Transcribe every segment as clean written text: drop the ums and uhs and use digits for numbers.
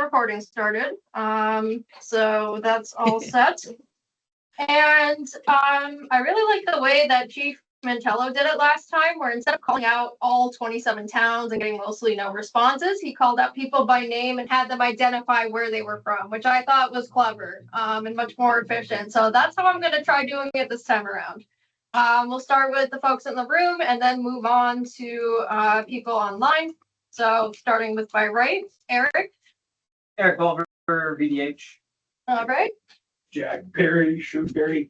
recording started. So that's all set. And I really like the way that Chief Mantello did it last time, where instead of calling out all 27 towns and getting mostly no responses, he called out people by name and had them identify where they were from, which I thought was clever and much more efficient. So that's how I'm going to try doing it this time around. We'll start with the folks in the room and then move on to people online. So starting with my right, Eric. Eric Oliver, VDH. All right. Jack Perry, Shrewsbury.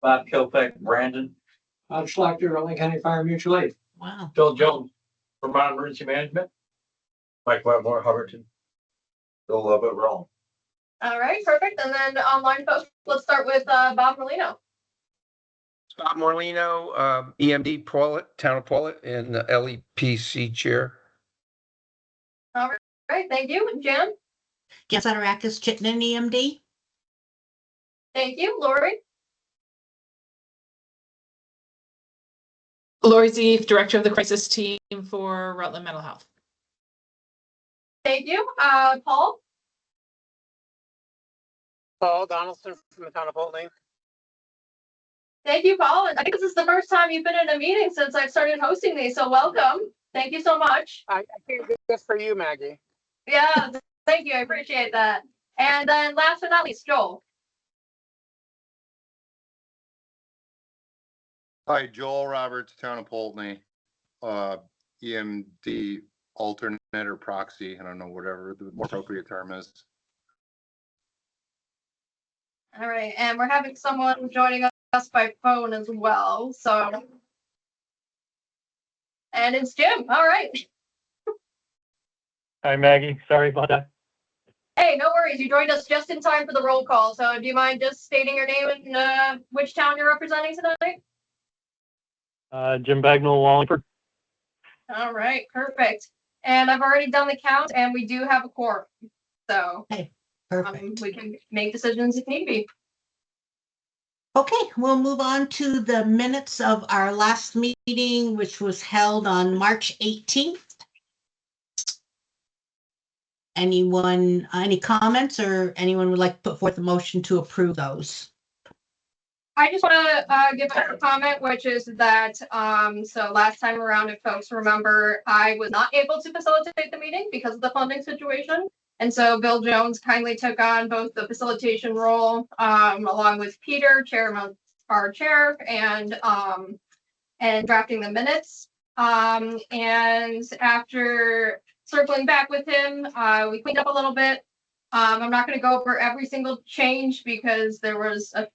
Bob Kilpack, Brandon. Todd Schlachter, Rutland County Fire Mutual Aid. Wow. Bill Jones, Vermont Emergency Management. Mike Wetmore, Hubbardton. Bill Lovett, Rome. All right, perfect. And then online folks, let's start with Bob Molino. Bob Morlino, EMD Paulet, Town of Paulet, and the LEPC chair. All right, thank you. And Jan? Gazarakis, Chittenden EMD. Thank you. Lori? Lori Zeef, Director of the Crisis Team for Rutland Mental Health. Thank you. Paul? Paul Donaldson from the Town of Poultney. Thank you, Paul. And I think this is the first time you've been in a meeting since I've started hosting these, so welcome. Thank you so much. I can't do this for you, Maggie. Yeah, thank you. I appreciate that. And then last but not least, Joel. Hi, Joel Roberts, Town of Poultney. EMD alternate or proxy. I don't know, whatever the more appropriate term is. All right, and we're having someone joining us by phone as well, so. And it's Jim. All right. Hi, Maggie. Sorry about that. Hey, no worries. You joined us just in time for the roll call. So do you mind just stating your name and which town you're representing tonight? Jim Bagnall, Wallingford. All right, perfect. And I've already done the count and we do have a quorum. So Perfect. we can make decisions if need be. Okay, we'll move on to the minutes of our last meeting, which was held on March 18th. Anyone, any comments, or anyone would like to put forth a motion to approve those? I just want to give a comment, which is that, so last time around, if folks remember, I was not able to facilitate the meeting because of the funding situation. And so Bill Jones kindly took on both the facilitation role, along with Peter, chairman, our chair, and drafting the minutes. And after circling back with him, we cleaned up a little bit. I'm not going to go over every single change because there was a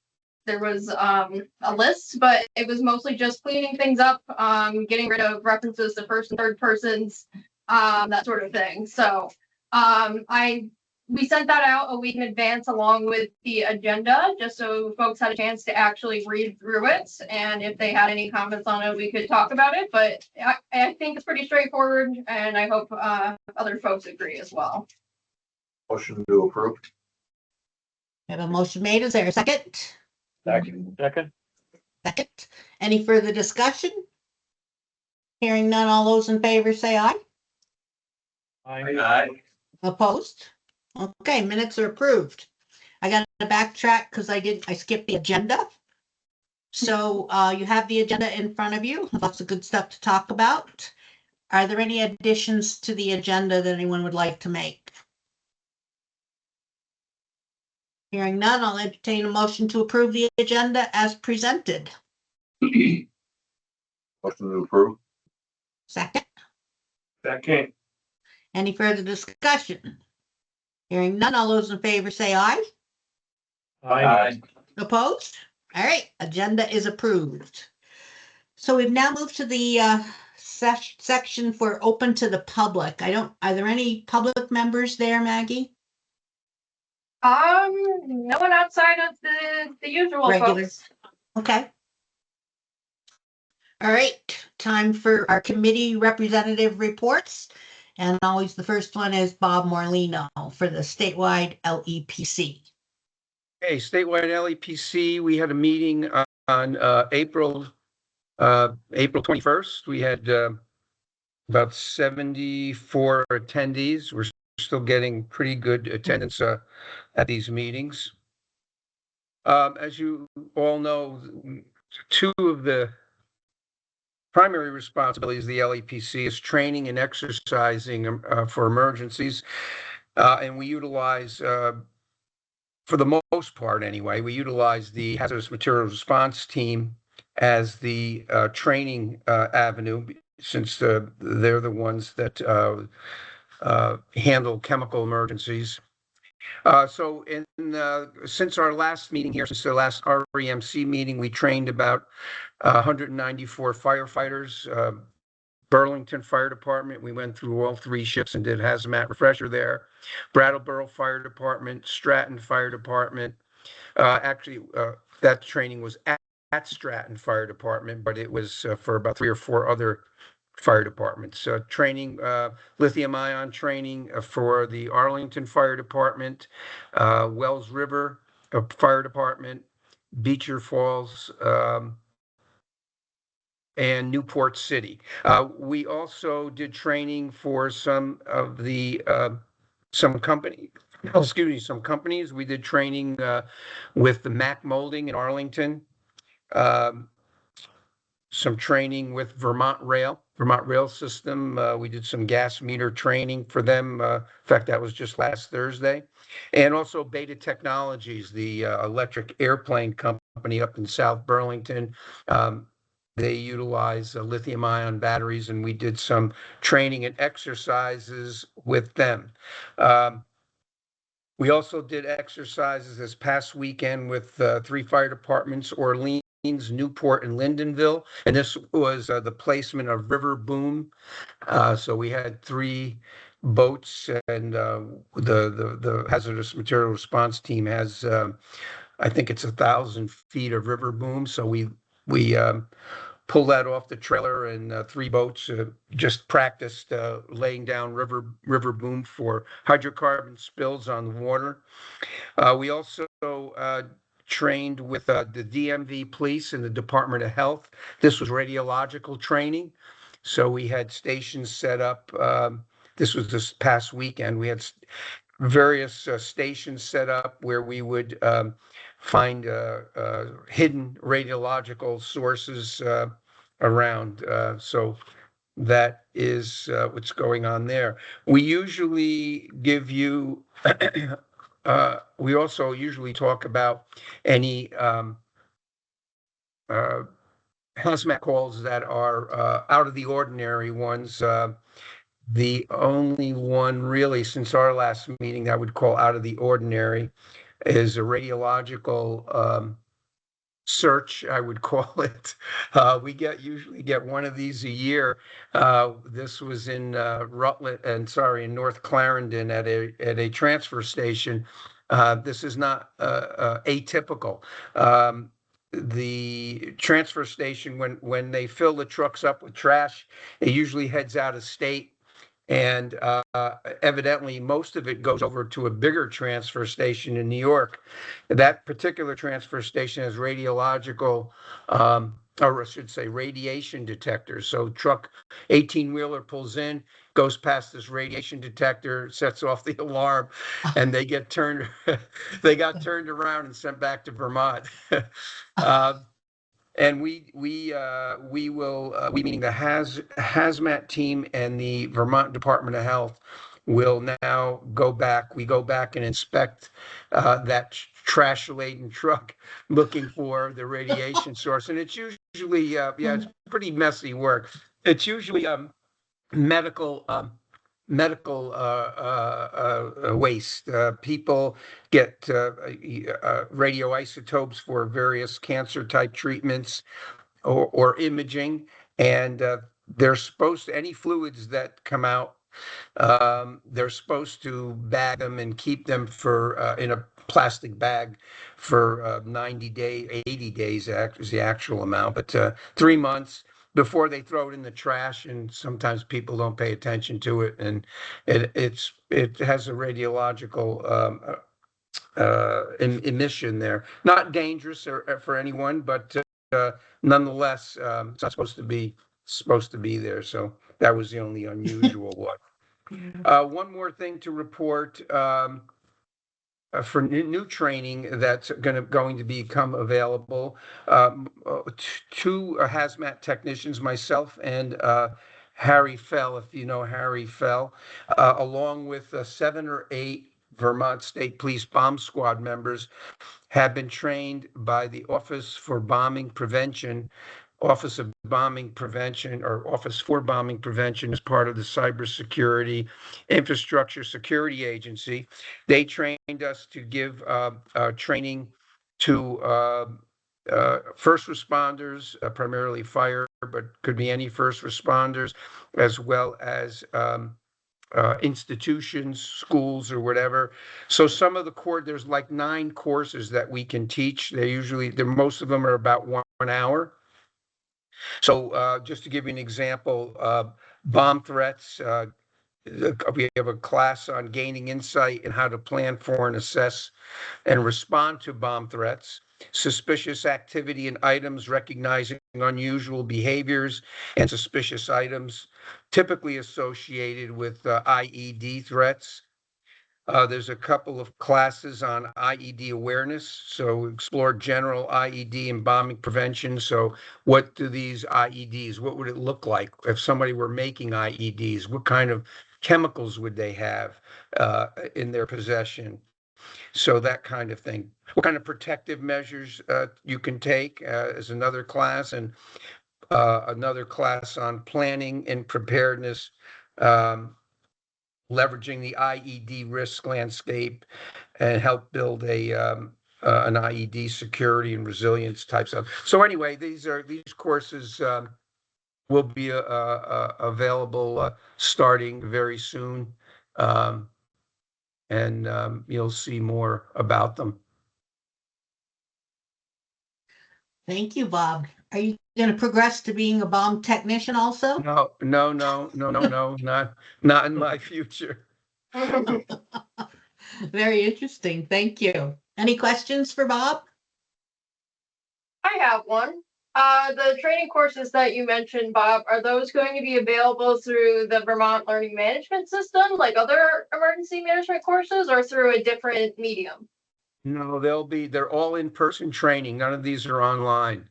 list, but it was mostly just cleaning things up, getting rid of references to first and third persons, that sort of thing. So we sent that out a week in advance along with the agenda, just so folks had a chance to actually read through it. And if they had any comments on it, we could talk about it. But I think it's pretty straightforward, and I hope other folks agree as well. Motion to approve. We have a motion made. Is there a second? Second. Second. Any further discussion? Hearing none, all those in favor say aye. Aye. Opposed? Okay, minutes are approved. I got to backtrack because I skipped the agenda. So you have the agenda in front of you. Lots of good stuff to talk about. Are there any additions to the agenda that anyone would like to make? Hearing none, I'll entertain a motion to approve the agenda as presented. Motion to approve. Second. Second. Any further discussion? Hearing none, all those in favor say aye. Aye. Opposed? All right, agenda is approved. So we've now moved to the section for open to the public. Are there any public members there, Maggie? No one outside of the usual Regular. folks. Okay. All right, time for our committee representative reports. And always the first one is Bob Morlino for the statewide LEPC. Hey, statewide LEPC, we had a meeting on April 21st. We had about 74 attendees. We're still getting pretty good attendance at these meetings. As you all know, two of the primary responsibilities of the LEPC is training and exercising for emergencies. And we utilize, for the most part anyway, we utilize the hazardous materials response team as the training avenue, since they're the ones that handle chemical emergencies. So since our last meeting here, since the last REMC meeting, we trained about 194 firefighters. Burlington Fire Department, we went through all three shifts and did hazmat refresher there. Brattleboro Fire Department, Stratton Fire Department. Actually, that training was at Stratton Fire Department, but it was for about 3 or 4 other fire departments. Training, lithium ion training for the Arlington Fire Department, Wells River Fire Department, Beecher Falls, and Newport City. We also did training for some companies. We did training with the Mac Molding in Arlington. Some training with Vermont Rail System. We did some gas meter training for them. In fact, that was just last Thursday. And also Beta Technologies, the electric airplane company up in South Burlington. They utilize lithium ion batteries, and we did some training and exercises with them. We also did exercises this past weekend with 3 fire departments, Orleans, Newport, and Lyndonville, and this was the placement of river boom. So we had 3 boats, and the hazardous material response team has, I think it's 1,000 feet of river boom. So we pull that off the trailer, and 3 boats just practiced laying down river boom for hydrocarbon spills on the water. We also trained with the DMV police and the Department of Health. This was radiological training. So we had stations set up. This was this past weekend. We had various stations set up where we would find hidden radiological sources around. So that is what's going on there. We usually give you, we also usually talk about any hazmat calls that are out of the ordinary ones. The only one really since our last meeting that I would call out of the ordinary is a radiological search, I would call it. We usually get one of these a year. This was in Rutland, in North Clarendon at a transfer station. This is not atypical. The transfer station, when they fill the trucks up with trash, it usually heads out of state. And evidently, most of it goes over to a bigger transfer station in New York. That particular transfer station has radiological, or I should say radiation detectors. So truck 18-wheeler pulls in, goes past this radiation detector, sets off the alarm, and they got turned around and sent back to Vermont. And we meaning the hazmat team and the Vermont Department of Health will now go back. We go back and inspect that trash-laden truck looking for the radiation source. And it's usually, it's pretty messy work. It's usually medical waste. People get radioisotopes for various cancer type treatments or imaging, and they're supposed to, any fluids that come out, they're supposed to bag them and keep them for in a plastic bag for 90 days, 80 days is the actual amount, but 3 months before they throw it in the trash. And sometimes people don't pay attention to it, and it has a radiological emission there. Not dangerous for anyone, but nonetheless, it's not supposed to be there. So that was the only unusual one. One more thing to report, for new training that's going to become available. Two hazmat technicians, myself and Harry Fell, if you know Harry Fell, along with 7 or 8 Vermont State Police Bomb Squad members, have been trained by the Office for Bombing Prevention, Office of Bombing Prevention, or Office for Bombing Prevention, as part of the Cybersecurity Infrastructure Security Agency. They trained us to give training to first responders, primarily fire, but could be any first responders, as well as institutions, schools, or whatever. So some of the there's like 9 courses that we can teach. Most of them are about 1 hour. So just to give you an example, bomb threats, we have a class on gaining insight and how to plan for and assess and respond to bomb threats. Suspicious activity and items, recognizing unusual behaviors and suspicious items typically associated with IED threats. There's a couple of classes on IED awareness. So explore general IED and bombing prevention. So what do these IEDs, what would it look like if somebody were making IEDs? What kind of chemicals would they have in their possession? So that kind of thing. What kind of protective measures you can take is another class, and another class on planning and preparedness, leveraging the IED risk landscape and help build an IED security and resilience type stuff. So anyway, these courses will be available starting very soon. And you'll see more about them. Thank you, Bob. Are you going to progress to being a bomb technician also? No, not in my future. Very interesting. Thank you. Any questions for Bob? I have one. The training courses that you mentioned, Bob, are those going to be available through the Vermont Learning Management System, like other emergency management courses, or through a different medium? No, they're all in-person training. None of these are online.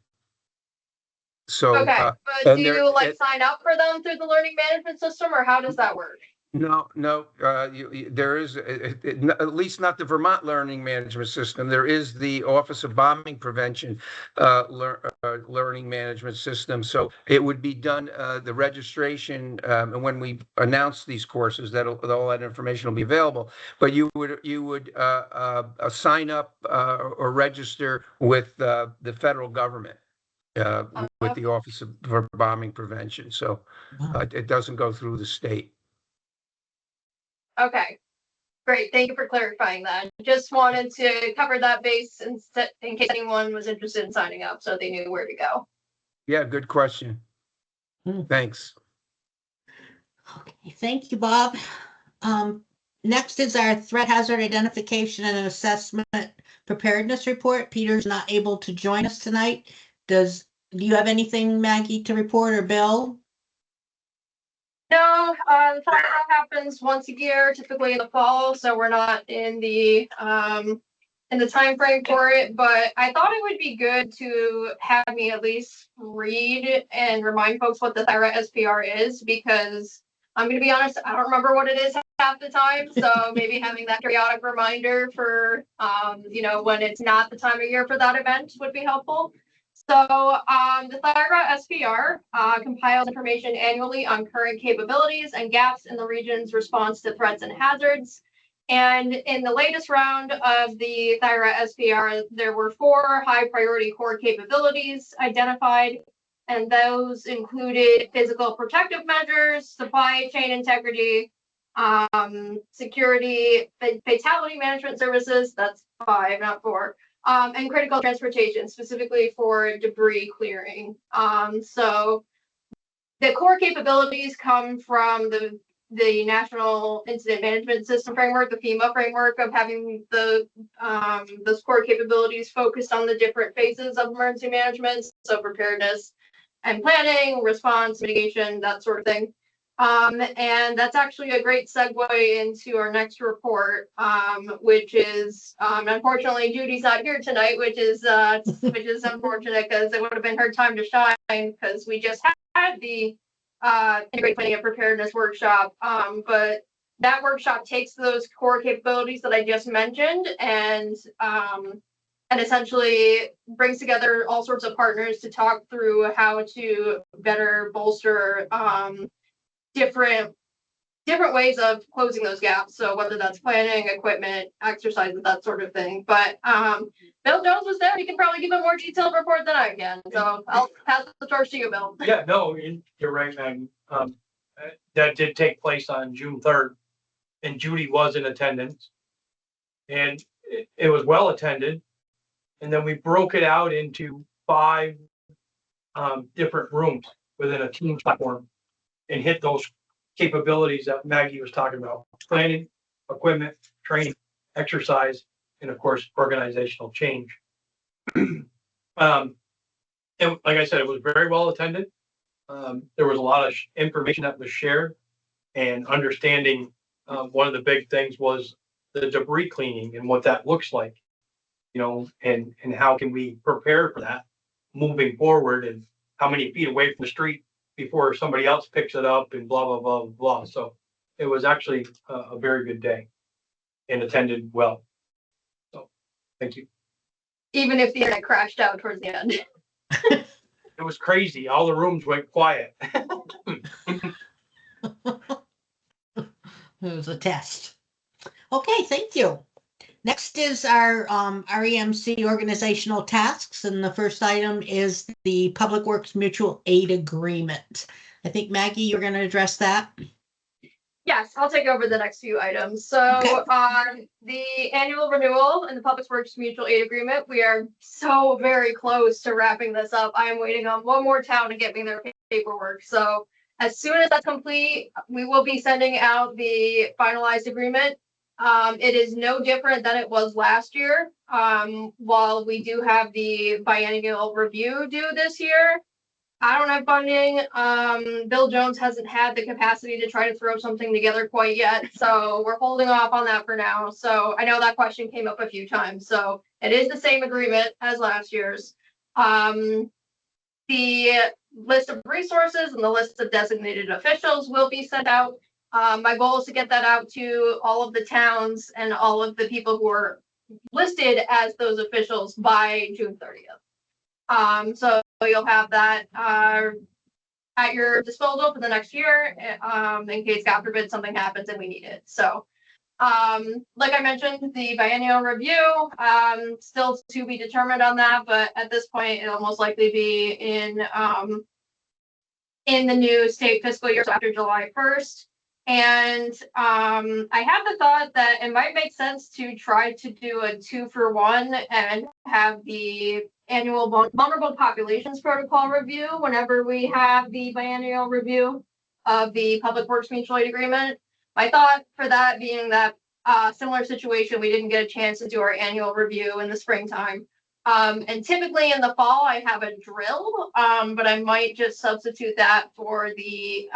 So, Okay, but do you sign up for them through the learning management system, or how does that work? No, there is, at least not the Vermont Learning Management System. There is the Office of Bombing Prevention Learning Management System. So it would be done, the registration, and when we announce these courses, all that information will be available. But you would sign up or register with the federal government, with the Office for Bombing Prevention. So it doesn't go through the state. Okay, great. Thank you for clarifying that. Just wanted to cover that base in case anyone was interested in signing up, so they knew where to go. Yeah, good question. Thanks. Okay, thank you, Bob. Next is our threat hazard identification and assessment preparedness report. Peter's not able to join us tonight. Do you have anything, Maggie, to report, or Bill? No, the fire happens once a year, typically in the fall, so we're not in the time frame for it. But I thought it would be good to have me at least read and remind folks what the THIRA SPR is, because I'm going to be honest, I don't remember what it is half the time. So maybe having that periodic reminder for when it's not the time of year for that event would be helpful. So the THIRA SPR compiles information annually on current capabilities and gaps in the region's response to threats and hazards. And in the latest round of the THIRA SPR, there were 4 high priority core capabilities identified. And those included physical protective measures, supply chain integrity, security, fatality management services, that's 5, not 4. And critical transportation, specifically for debris clearing. So the core capabilities come from the National Incident Management System framework, the FEMA framework, of having those core capabilities focused on the different phases of emergency management, so preparedness and planning, response, mitigation, that sort of thing. And that's actually a great segue into our next report, which is, unfortunately Judy's not here tonight, which is unfortunate because it would have been her time to shine because we just had the integrated planning and preparedness workshop. But that workshop takes those core capabilities that I just mentioned and essentially brings together all sorts of partners to talk through how to better bolster different ways of closing those gaps. So whether that's planning, equipment, exercises, that sort of thing. But Bill Jones was there. He can probably give a more detailed report than I can. So I'll pass the torch to you, Bill. Yeah, no, you're right, Maggie. That did take place on June 3rd, and Judy was in attendance. And it was well attended. And then we broke it out into 5 different rooms within a team platform and hit those capabilities that Maggie was talking about: planning, equipment, training, exercise, and of course, organizational change. And like I said, it was very well attended. There was a lot of information that was shared and understanding. One of the big things was the debris cleaning and what that looks like, you know, and how can we prepare for that moving forward, and how many feet away from the street before somebody else picks it up, and blah, blah, blah, blah. So it was actually a very good day and attended well. So thank you. Even if the internet crashed out towards the end. It was crazy. All the rooms went quiet. It was a test. Okay, thank you. Next is our REMC organizational tasks, and the first item is the Public Works Mutual Aid Agreement. I think, Maggie, you're going to address that. Yes, I'll take over the next few items. So the annual renewal in the Public Works Mutual Aid Agreement, we are so very close to wrapping this up. I am waiting on one more town to get me their paperwork. So as soon as that's complete, we will be sending out the finalized agreement. It is no different than it was last year. While we do have the biennial review due this year, I don't have funding. Bill Jones hasn't had the capacity to try to throw something together quite yet. So we're holding off on that for now. So I know that question came up a few times. So it is the same agreement as last year's. The list of resources and the list of designated officials will be sent out. My goal is to get that out to all of the towns and all of the people who are listed as those officials by June 30th. So you'll have that at your disposal for the next year, in case, God forbid, something happens and we need it. So, like I mentioned, the biennial review, still to be determined on that, but at this point, it'll most likely be in the new state fiscal year, so after July 1st. And I have the thought that it might make sense to try to do a 2-for-1 and have the annual vulnerable populations protocol review whenever we have the biennial review of the Public Works Mutual Aid Agreement. My thought for that being that similar situation, we didn't get a chance to do our annual review in the springtime. And typically in the fall, I have a drill, but I might just substitute that for the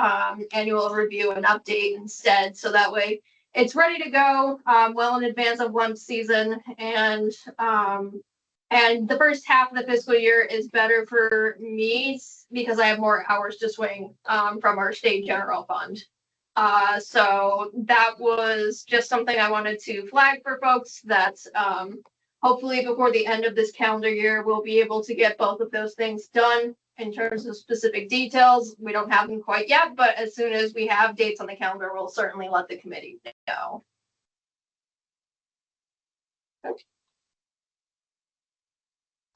annual review and update instead. So that way it's ready to go well in advance of LEMP season. And the first half of the fiscal year is better for me because I have more hours to swing from our state general fund. So that was just something I wanted to flag for folks that hopefully before the end of this calendar year, we'll be able to get both of those things done. In terms of specific details, we don't have them quite yet, but as soon as we have dates on the calendar, we'll certainly let the committee know.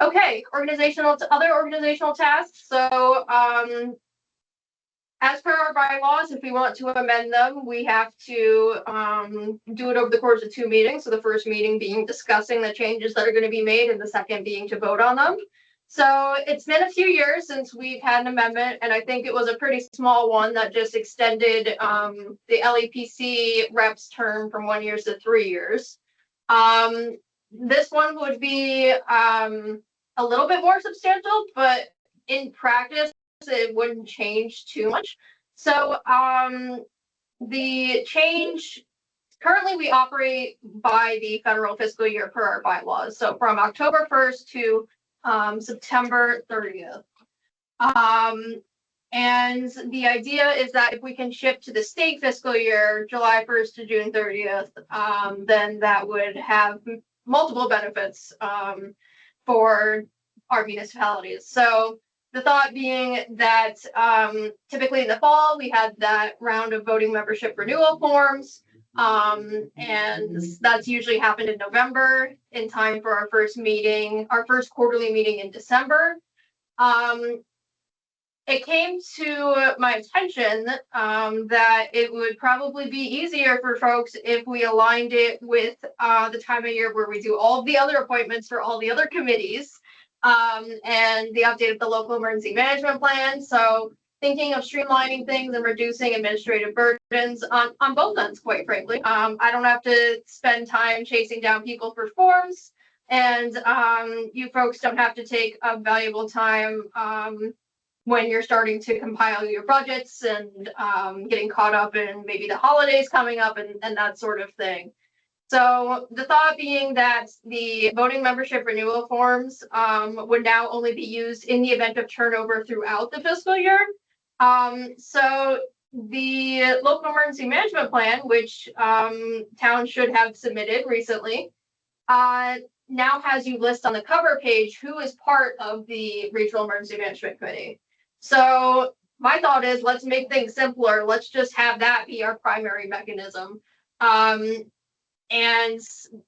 Okay, other organizational tasks. So as per our bylaws, if we want to amend them, we have to do it over the course of 2 meetings. So the first meeting being discussing the changes that are going to be made, and the second being to vote on them. So it's been a few years since we've had an amendment, and I think it was a pretty small one that just extended the LEPC rep's term from 1 year to 3 years. This one would be a little bit more substantial, but in practice, it wouldn't change too much. So, the change, currently we operate by the federal fiscal year per our bylaws. So from October 1st to September 30th. And the idea is that if we can shift to the state fiscal year, July 1st to June 30th, then that would have multiple benefits for our municipalities. So the thought being that typically in the fall, we had that round of voting membership renewal forms. And that's usually happened in November in time for our first meeting, our first quarterly meeting in December. It came to my attention that it would probably be easier for folks if we aligned it with the time of year where we do all of the other appointments for all the other committees and the update of the local emergency management plan. So thinking of streamlining things and reducing administrative burdens on both ends, quite frankly. I don't have to spend time chasing down people for forms, and you folks don't have to take up valuable time when you're starting to compile your budgets and getting caught up in maybe the holidays coming up and that sort of thing. So the thought being that the voting membership renewal forms would now only be used in the event of turnover throughout the fiscal year. So the local emergency management plan, which towns should have submitted recently, now has you list on the cover page who is part of the regional emergency management committee. So my thought is, let's make things simpler. Let's just have that be our primary mechanism. And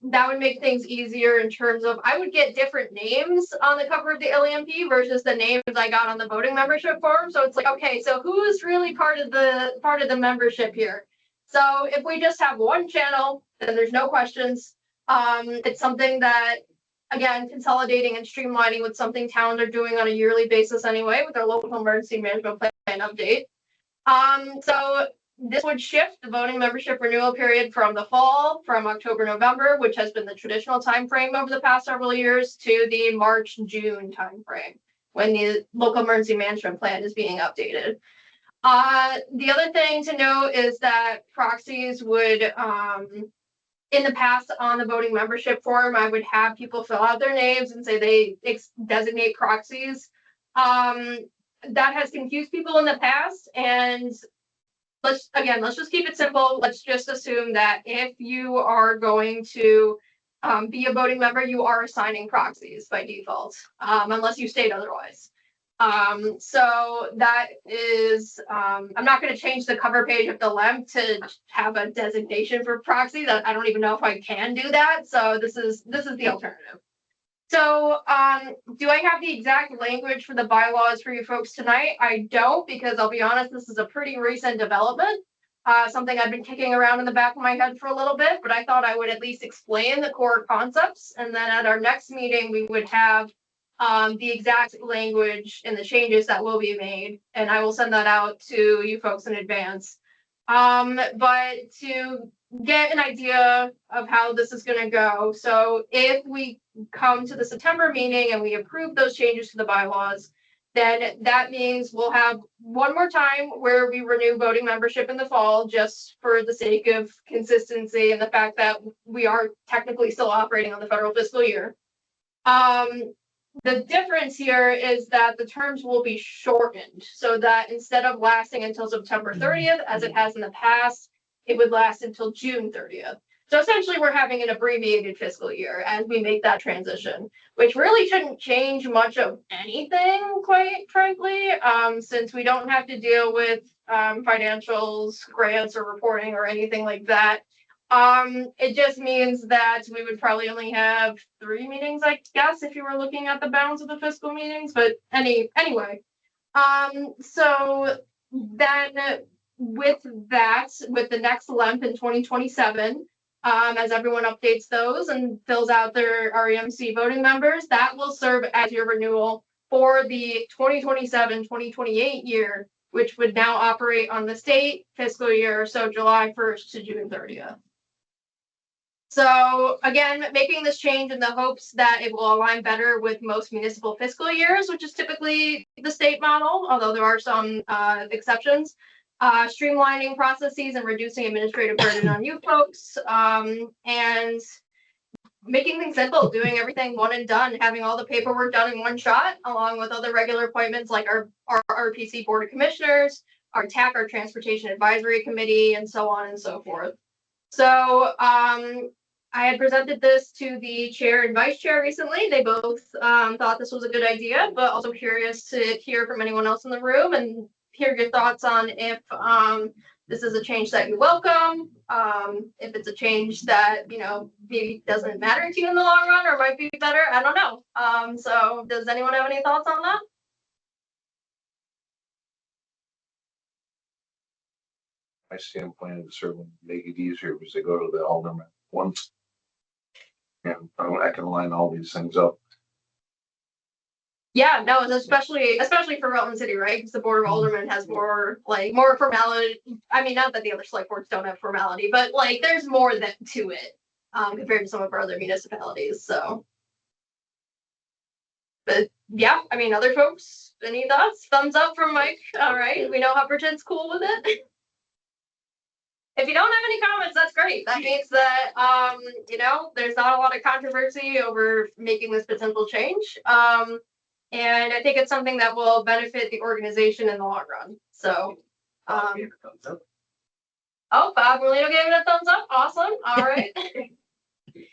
that would make things easier in terms of, I would get different names on the cover of the LEMP versus the names I got on the voting membership form. So it's like, okay, so who is really part of the membership here? So if we just have one channel, then there's no questions. It's something that, again, consolidating and streamlining with something towns are doing on a yearly basis anyway with their local emergency management plan update. So this would shift the voting membership renewal period from the fall, from October, November, which has been the traditional time frame over the past several years, to the March, June time frame when the local emergency management plan is being updated. The other thing to note is that proxies would, in the past on the voting membership form, I would have people fill out their names and say they designate proxies. That has confused people in the past, and let's just keep it simple. Let's just assume that if you are going to be a voting member, you are assigning proxies by default, unless you state otherwise. So that is, I'm not going to change the cover page of the LEMP to have a designation for proxies. I don't even know if I can do that. So this is the alternative. So do I have the exact language for the bylaws for you folks tonight? I don't, because I'll be honest, this is a pretty recent development, something I've been kicking around in the back of my head for a little bit, but I thought I would at least explain the core concepts. And then at our next meeting, we would have the exact language and the changes that will be made. And I will send that out to you folks in advance. But to get an idea of how this is going to go. So if we come to the September meeting and we approve those changes to the bylaws, then that means we'll have one more time where we renew voting membership in the fall, just for the sake of consistency and the fact that we are technically still operating on the federal fiscal year. The difference here is that the terms will be shortened, so that instead of lasting until September 30th, as it has in the past, it would last until June 30th. So essentially, we're having an abbreviated fiscal year as we make that transition, which really shouldn't change much of anything, quite frankly, since we don't have to deal with financials, grants, or reporting or anything like that. It just means that we would probably only have 3 meetings, I guess, if you were looking at the bounds of the fiscal meetings. But anyway, so then with the next LEMP in 2027, as everyone updates those and fills out their REMC voting members, that will serve as your renewal for the 2027-2028 year, which would now operate on the state fiscal year, so July 1st to June 30th. So again, making this change in the hopes that it will align better with most municipal fiscal years, which is typically the state model, although there are some exceptions. streamlining processes and reducing administrative burden on you folks, and making things simple, doing everything one and done, having all the paperwork done in one shot, along with other regular appointments like our RPC Board of Commissioners, our TAC, our Transportation Advisory Committee, and so on and so forth. So I had presented this to the chair and vice chair recently. They both thought this was a good idea, but also curious to hear from anyone else in the room and hear your thoughts on if this is a change that you welcome, if it's a change that, you know, maybe doesn't matter to you in the long run or might be better. I don't know. So does anyone have any thoughts on that? My standpoint is certainly make it easier because they go to the alderman once. And I can line all these things up. Yeah, no, it's especially for Rutland City, right? Because the Board of Aldermen has more formality. I mean, not that the other select boards don't have formality, but like there's more to it compared to some of our other municipalities. So, but yeah, I mean, other folks, any thoughts? Thumbs up from Mike. All right, we know Hubbardton's cool with it. If you don't have any comments, that's great. That means that you know, there's not a lot of controversy over making this potential change. And I think it's something that will benefit the organization in the long run. So, oh, Bob Merlino gave it a thumbs up. Awesome. All right. If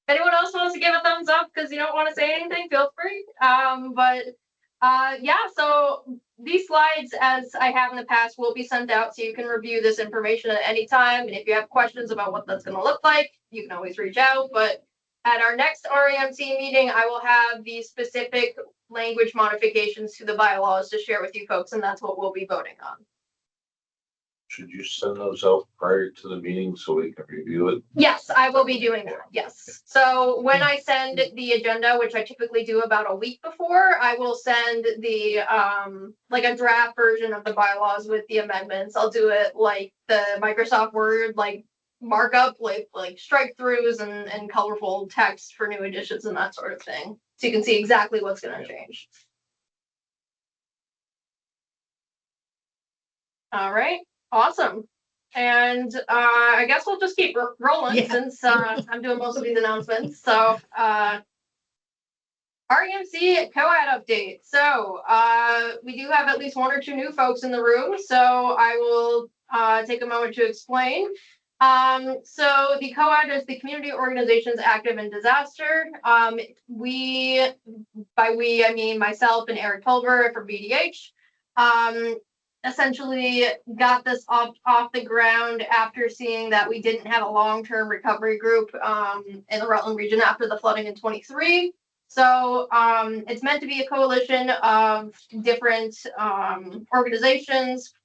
anyone else wants to give a thumbs up because you don't want to say anything, feel free. Yeah, so these slides, as I have in the past, will be sent out so you can review this information at any time. And if you have questions about what that's going to look like, you can always reach out. But at our next REMC meeting, I will have the specific language modifications to the bylaws to share with you folks, and that's what we'll be voting on. Should you send those out prior to the meeting so we can review it? Yes, I will be doing that. Yes. So when I send the agenda, which I typically do about a week before, I will send the like a draft version of the bylaws with the amendments. I'll do it like the Microsoft Word like markup, like strike throughs and colorful text for new additions and that sort of thing. So you can see exactly what's going to change. All right. Awesome. And I guess we'll just keep rolling since I'm doing most of these announcements. So REMC co-ed update. So we do have at least one or two new folks in the room. So I will take a moment to explain. So the co-ed is the Community Organizations Active in Disaster. By we, I mean myself and Eric Pulver from BDH. Essentially got this off the ground after seeing that we didn't have a long-term recovery group in the Rutland region after the flooding in 23. So it's meant to be a coalition of different organizations,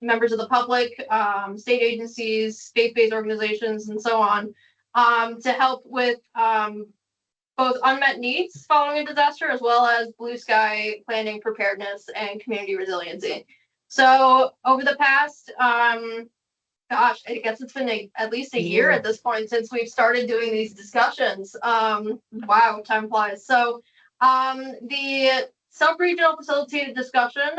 members of the public, state agencies, faith-based organizations, and so on, to help with both unmet needs following a disaster, as well as blue sky planning, preparedness, and community resiliency. So over the past, gosh, I guess it's been at least a year at this point since we've started doing these discussions. Wow, time flies. So the sub-regional facilitated discussion,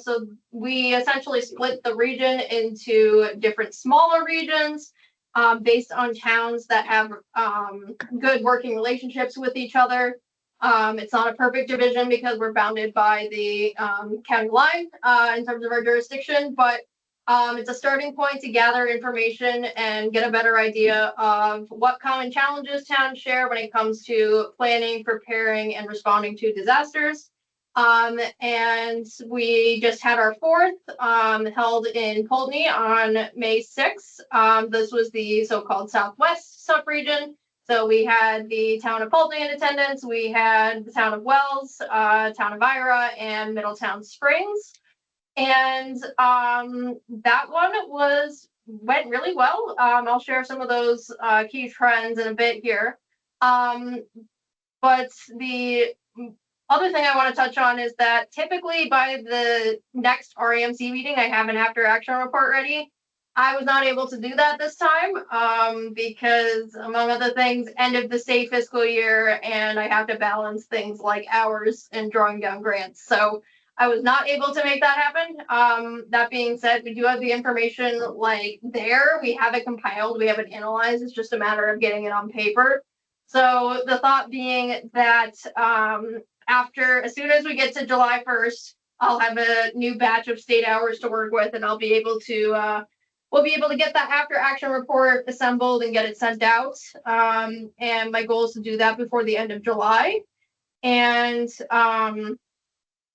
so we essentially split the region into different smaller regions based on towns that have good working relationships with each other. It's not a perfect division because we're bounded by the county line in terms of our jurisdiction, but it's a starting point to gather information and get a better idea of what common challenges towns share when it comes to planning, preparing, and responding to disasters. And we just had our fourth held in Poultney on May 6th. This was the so-called Southwest subregion. So we had the town of Poultney in attendance, we had the town of Wells, town of Ira, and Middletown Springs. And that one went really well. I'll share some of those key trends in a bit here. But the other thing I want to touch on is that typically by the next REMC meeting, I have an after action report ready. I was not able to do that this time because, among other things, end of the state fiscal year, and I have to balance things like hours and drawing down grants. So I was not able to make that happen. That being said, we do have the information like there. We have it compiled, we have it analyzed. It's just a matter of getting it on paper. So the thought being that as soon as we get to July 1st, I'll have a new batch of state hours to work with, and I'll be able to we'll be able to get that after action report assembled and get it sent out. And my goal is to do that before the end of July. And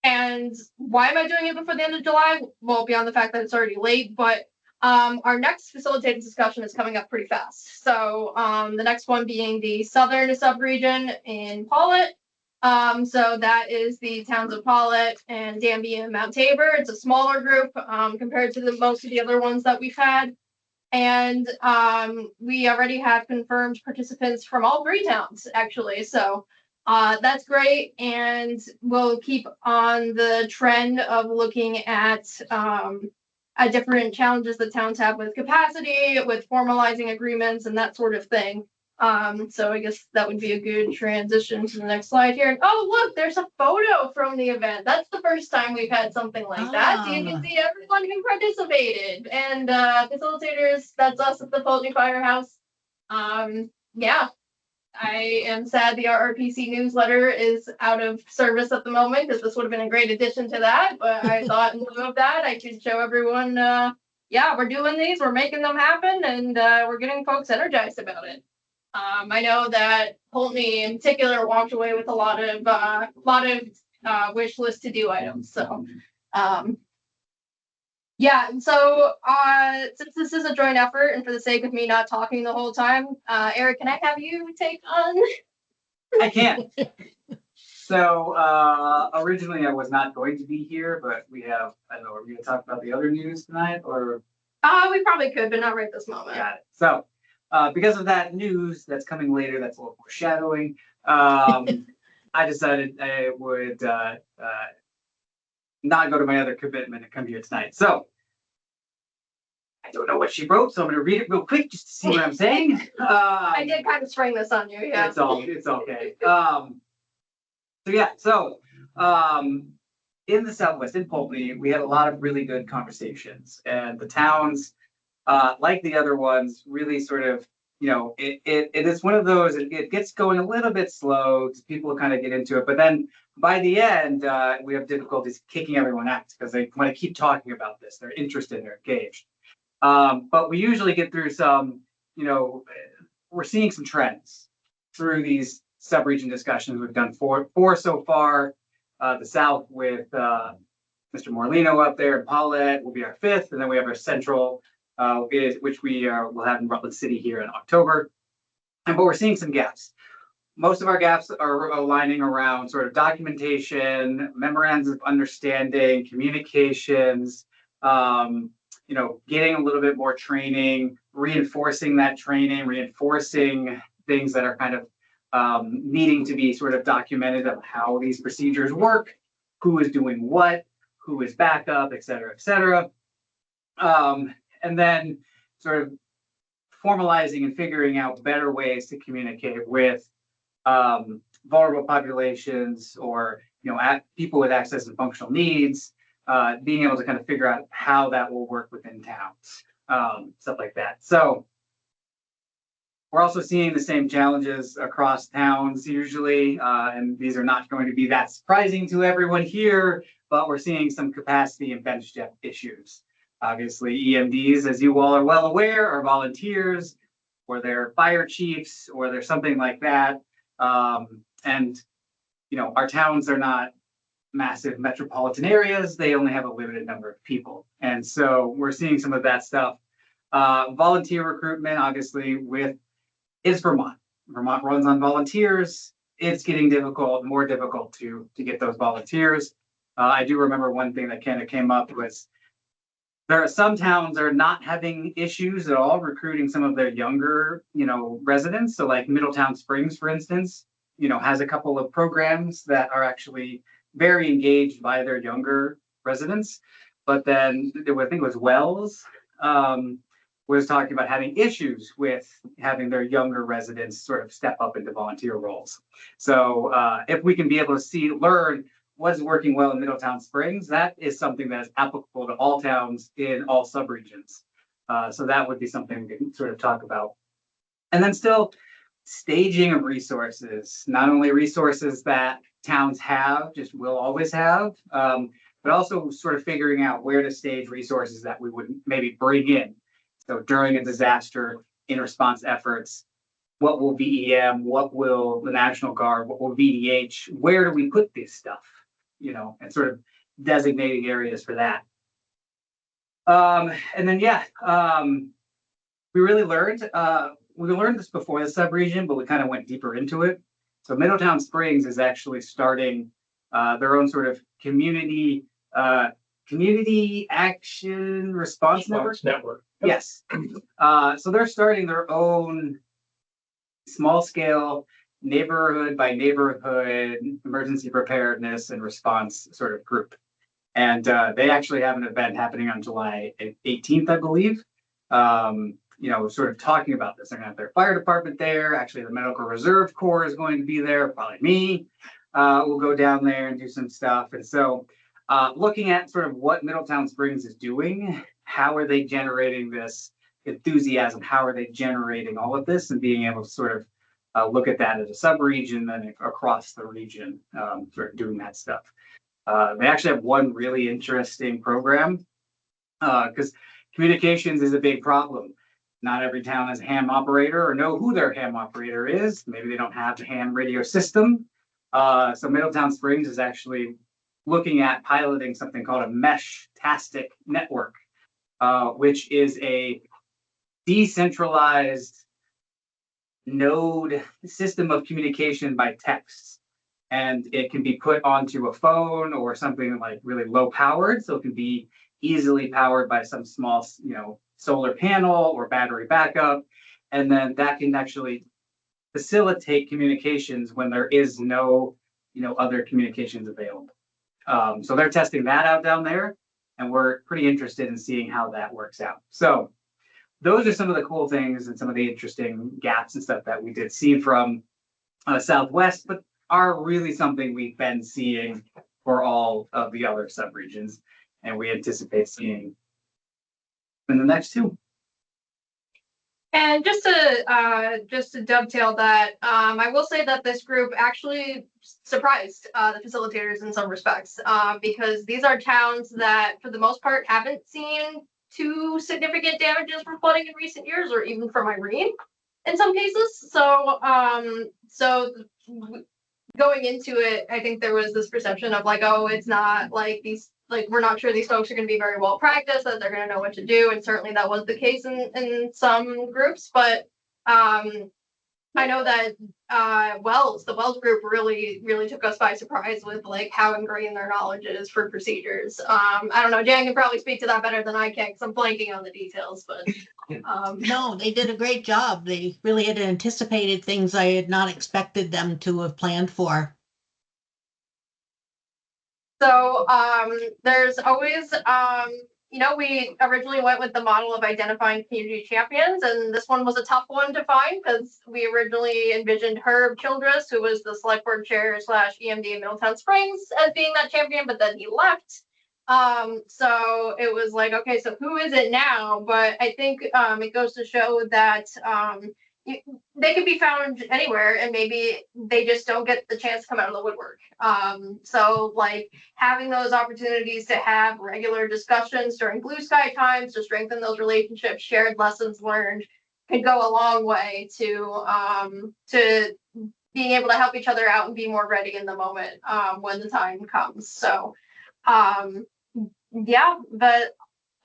why am I doing it before the end of July? Well, beyond the fact that it's already late, but our next facilitated discussion is coming up pretty fast. So the next one being the southern subregion in Paulet. So that is the towns of Paulet and Danby and Mount Tabor. It's a smaller group compared to most of the other ones that we've had. And we already have confirmed participants from all 3 towns, actually. So that's great. And we'll keep on the trend of looking at different challenges that towns have with capacity, with formalizing agreements and that sort of thing. So I guess that would be a good transition to the next slide here. And oh, look, there's a photo from the event. That's the first time we've had something like that. So you can see everyone who participated and facilitators. That's us at the Pulteney Firehouse. Yeah, I am sad the RRPC newsletter is out of service at the moment because this would have been a great addition to that. But I thought in lieu of that, I could show everyone, yeah, we're doing these, we're making them happen, and we're getting folks energized about it. I know that Pulteney in particular walked away with a lot of wish list to do items. So, yeah. And so, since this is a joint effort, and for the sake of me not talking the whole time, Eric, can I have you take on? I can't. So originally I was not going to be here, but we have, I don't know, are we gonna talk about the other news tonight or? We probably could, but not right this moment. Got it. So because of that news that's coming later, that's a little foreshadowing. I decided I would not go to my other commitment and come here tonight. So I don't know what she wrote, so I'm gonna read it real quick just to see what I'm saying. I did kind of spring this on you, yeah. It's okay. So yeah, in the Southwest, in Pulteney, we had a lot of really good conversations, and the towns, like the other ones, really sort of, it is one of those, it gets going a little bit slow, people kind of get into it, but then by the end, we have difficulties kicking everyone out because they want to keep talking about this. They're interested, they're engaged. But we usually get through some, we're seeing some trends through these sub-region discussions. We've done four so far. The South with Mr. Morlino up there in Paulet will be our 5th, and then we have our Central, which we'll have in Rutland City here in October. But we're seeing some gaps. Most of our gaps are aligning around sort of documentation, memorandums of understanding, communications, getting a little bit more training, reinforcing that training, reinforcing things that are kind of needing to be sort of documented of how these procedures work, who is doing what, who is backup, et cetera, et cetera. And then sort of formalizing and figuring out better ways to communicate with vulnerable populations or people with access and functional needs, being able to kind of figure out how that will work within towns, stuff like that. So we're also seeing the same challenges across towns usually, and these are not going to be that surprising to everyone here, but we're seeing some capacity and bench depth issues. Obviously, EMDs, as you all are well aware, are volunteers, or they're fire chiefs, or they're something like that. And our towns are not massive metropolitan areas. They only have a limited number of people. And so we're seeing some of that stuff. Volunteer recruitment, obviously, is Vermont. Vermont runs on volunteers. It's getting more difficult to get those volunteers. I do remember one thing that kind of came up was there are some towns that are not having issues at all recruiting some of their younger, residents. So like Middletown Springs, for instance, has a couple of programs that are actually very engaged by their younger residents. But then I think it was Wells, was talking about having issues with having their younger residents sort of step up into volunteer roles. So if we can be able to learn what's working well in Middletown Springs, that is something that is applicable to all towns in all subregions. So that would be something we can sort of talk about. And then still staging of resources, not only resources that towns have, just will always have, but also sort of figuring out where to stage resources that we would maybe bring in. So during a disaster, in response efforts, what will VEM, what will the National Guard, what will VDH, where do we put this stuff? You know, and sort of designating areas for that. And then, we really learned, we learned this before the subregion, but we kind of went deeper into it. So Middletown Springs is actually starting their own sort of community action response network. Yes. So they're starting their own small scale neighborhood by neighborhood emergency preparedness and response sort of group. And they actually have an event happening on July 18th, I believe. You know, sort of talking about this. They're gonna have their fire department there. Actually, the Medical Reserve Corps is going to be there, probably me. We'll go down there and do some stuff. And so looking at sort of what Middletown Springs is doing, how are they generating this enthusiasm? How are they generating all of this and being able to sort of look at that as a sub-region and across the region, sort of doing that stuff. They actually have one really interesting program because communications is a big problem. Not every town has a ham operator or know who their ham operator is. Maybe they don't have a ham radio system. So Middletown Springs is actually looking at piloting something called a mesh-tastic network, which is a decentralized node system of communication by text. And it can be put onto a phone or something like really low powered. So it can be easily powered by some small, you know, solar panel or battery backup. And then that can actually facilitate communications when there is no, you know, other communications available. So they're testing that out down there, and we're pretty interested in seeing how that works out. So those are some of the cool things and some of the interesting gaps and stuff that we did see from Southwest, but are really something we've been seeing for all of the other subregions, and we anticipate seeing in the next two. And just to dovetail that, I will say that this group actually surprised the facilitators in some respects, because these are towns that, for the most part, haven't seen too significant damages from flooding in recent years, or even from Irene in some cases. So, going into it, I think there was this perception of like, oh, it's not like these. Like, we're not sure these folks are going to be very well practiced, that they're going to know what to do. And certainly that was the case in some groups. But I know that the Wells group really took us by surprise with like how ingrained their knowledge is for procedures. I don't know, Jan can probably speak to that better than I can because I'm blanking on the details. But No, they did a great job. They really had anticipated things I had not expected them to have planned for. So there's always, we originally went with the model of identifying community champions, and this one was a tough one to find because we originally envisioned Herb Childress, who was the select board chair / EMD in Middletown Springs, as being that champion, but then he left. So it was like, okay, so who is it now? But I think it goes to show that they can be found anywhere, and maybe they just don't get the chance to come out of the woodwork. So like having those opportunities to have regular discussions during blue sky times to strengthen those relationships, shared lessons learned, could go a long way to being able to help each other out and be more ready in the moment when the time comes. So but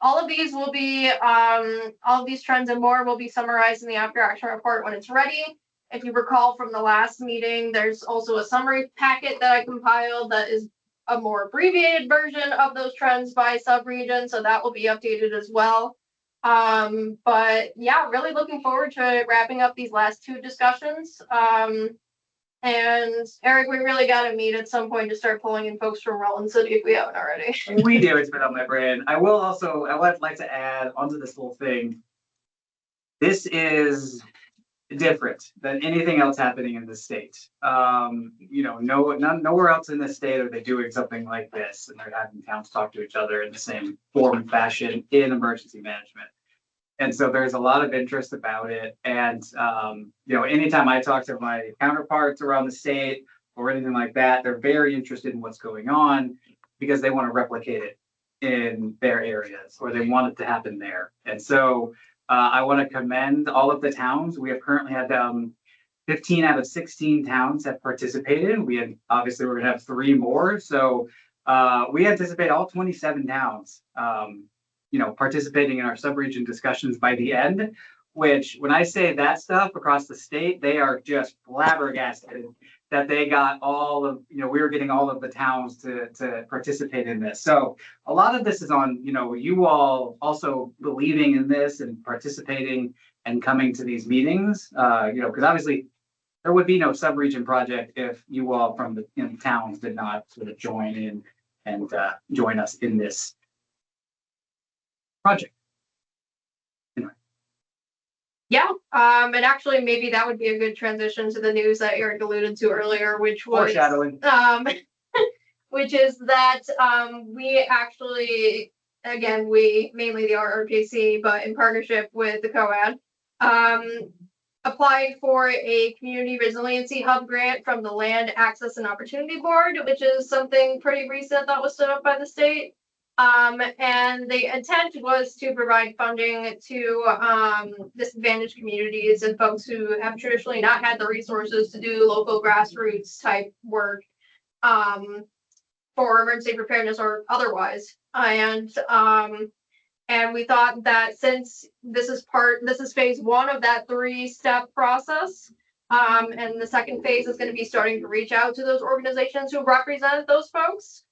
all of these will be, all of these trends and more will be summarized in the after action report when it's ready. If you recall from the last meeting, there's also a summary packet that I compiled that is a more abbreviated version of those trends by subregion, so that will be updated as well. But yeah, really looking forward to wrapping up these last two discussions. And Eric, we really got to meet at some point to start pulling in folks from Rutland City if we haven't already. We do, it's been on my brain. I would like to add onto this whole thing. This is different than anything else happening in the state. Nowhere else in the state are they doing something like this, and they're having towns talk to each other in the same form and fashion in emergency management. And so there's a lot of interest about it. And, anytime I talk to my counterparts around the state or anything like that, they're very interested in what's going on because they want to replicate it in their areas, or they want it to happen there. And so I want to commend all of the towns. We have currently had 15 out of 16 towns have participated. We're going to have 3 more. So we anticipate all 27 towns, participating in our sub-region discussions by the end, which when I say that stuff across the state, they are just flabbergasted that they got we were getting all of the towns to participate in this. So a lot of this is on, you all also believing in this and participating and coming to these meetings, because obviously there would be no sub-region project if you all from the towns did not sort of join in and join us in this project. Yeah, and actually maybe that would be a good transition to the news that Eric alluded to earlier, which was Foreshadowing. which is that we actually, again, we mainly the RRPC, but in partnership with the COAD, applied for a community resiliency hub grant from the Land Access and Opportunity Board, which is something pretty recent that was stood up by the state. And the intent was to provide funding to disadvantaged communities and folks who have traditionally not had the resources to do local grassroots type work for emergency preparedness or otherwise. And we thought that since this is phase 1 of that 3-step process, and the second phase is going to be starting to reach out to those organizations who represent those folks.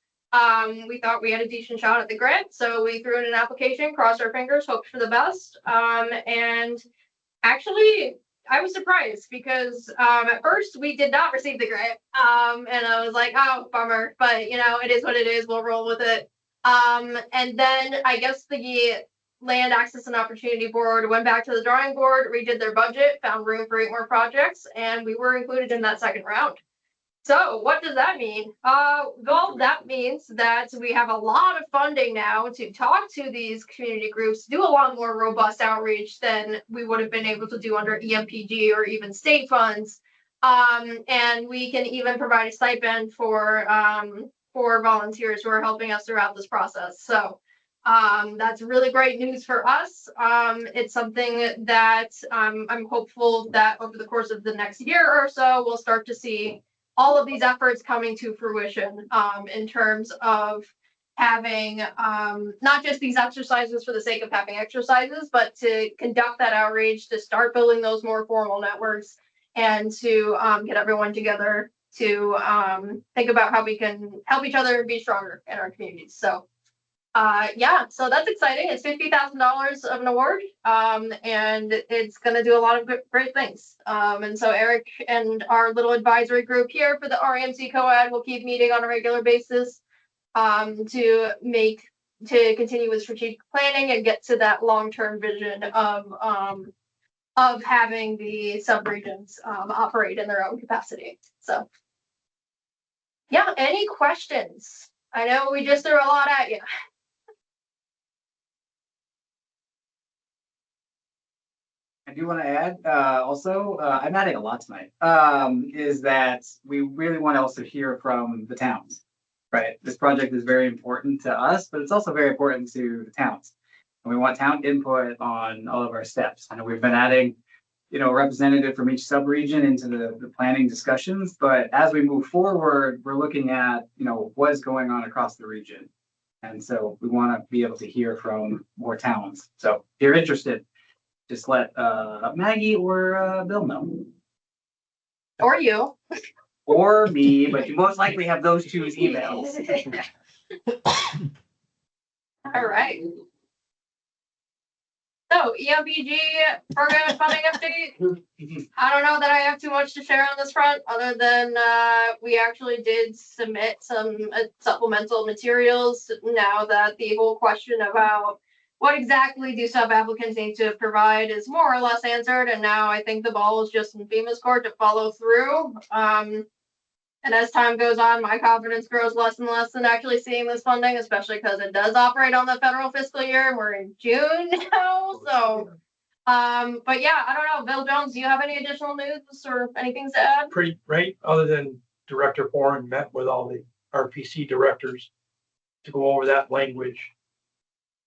We thought we had a decent shot at the grant, so we threw in an application, crossed our fingers, hoped for the best. And actually, I was surprised because at first we did not receive the grant. And I was like, oh, bummer, but it is what it is. We'll roll with it. And then I guess the Land Access and Opportunity Board went back to the drawing board, redid their budget, found room for 8 more projects, and we were included in that second round. So what does that mean? Well, that means that we have a lot of funding now to talk to these community groups, do a lot more robust outreach than we would have been able to do under EMPG or even state funds. And we can even provide a stipend for volunteers who are helping us throughout this process. So that's really great news for us. It's something that I'm hopeful that over the course of the next year or so, we'll start to see all of these efforts coming to fruition in terms of having not just these exercises for the sake of having exercises, but to conduct that outreach, to start building those more formal networks, and to get everyone together to think about how we can help each other be stronger in our communities. So so that's exciting. It's $50,000 of an award, and it's going to do a lot of great things. And so Eric and our little advisory group here for the REMC COAD will keep meeting on a regular basis to continue with strategic planning and get to that long-term vision of having the subregions operate in their own capacity. So yeah, any questions? I know we just threw a lot at you. I do want to add, also, I'm adding a lot tonight, is that we really want to also hear from the towns, right? This project is very important to us, but it's also very important to the towns. And we want town input on all of our steps. I know we've been adding, a representative from each sub-region into the planning discussions, but as we move forward, we're looking at, what is going on across the region. And so we want to be able to hear from more towns. So if you're interested, just let Maggie or Bill know. Or you. Or me, but you most likely have those two's emails. All right. So EMPG program and funding update. I don't know that I have too much to share on this front, other than we actually did submit some supplemental materials now that the whole question about what exactly do sub-applicants need to provide is more or less answered, and now I think the ball is just in FEMA's court to follow through. And as time goes on, my confidence grows less and less in actually seeing this funding, especially because it does operate on the federal fiscal year, and we're in June now, so. But yeah, I don't know, Bill Jones, do you have any additional news or anything to add? Pretty, right, other than Director Foran met with all the RPC directors to go over that language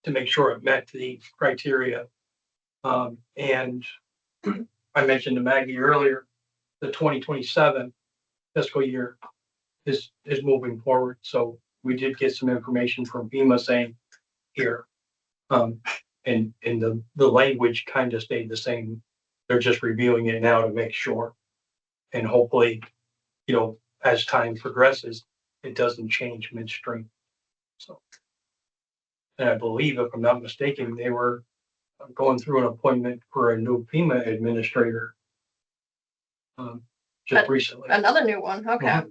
to make sure it met the criteria. And I mentioned to Maggie earlier, the 2027 fiscal year is moving forward. So we did get some information from FEMA saying here, and the language kind of stayed the same. They're just reviewing it now to make sure. And hopefully, you know, as time progresses, it doesn't change midstream. So, and I believe, if I'm not mistaken, they were going through an appointment for a new FEMA administrator just recently. Another new one, okay.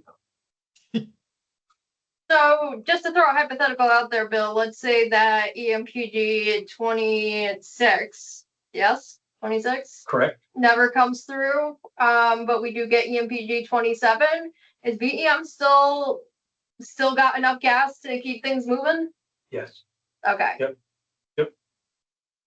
So just to throw a hypothetical out there, Bill, let's say that EMPG 26, yes, 26? Correct. Never comes through, but we do get EMPG 27. Is VEM still got enough gas to keep things moving? Yes. Okay. Yep.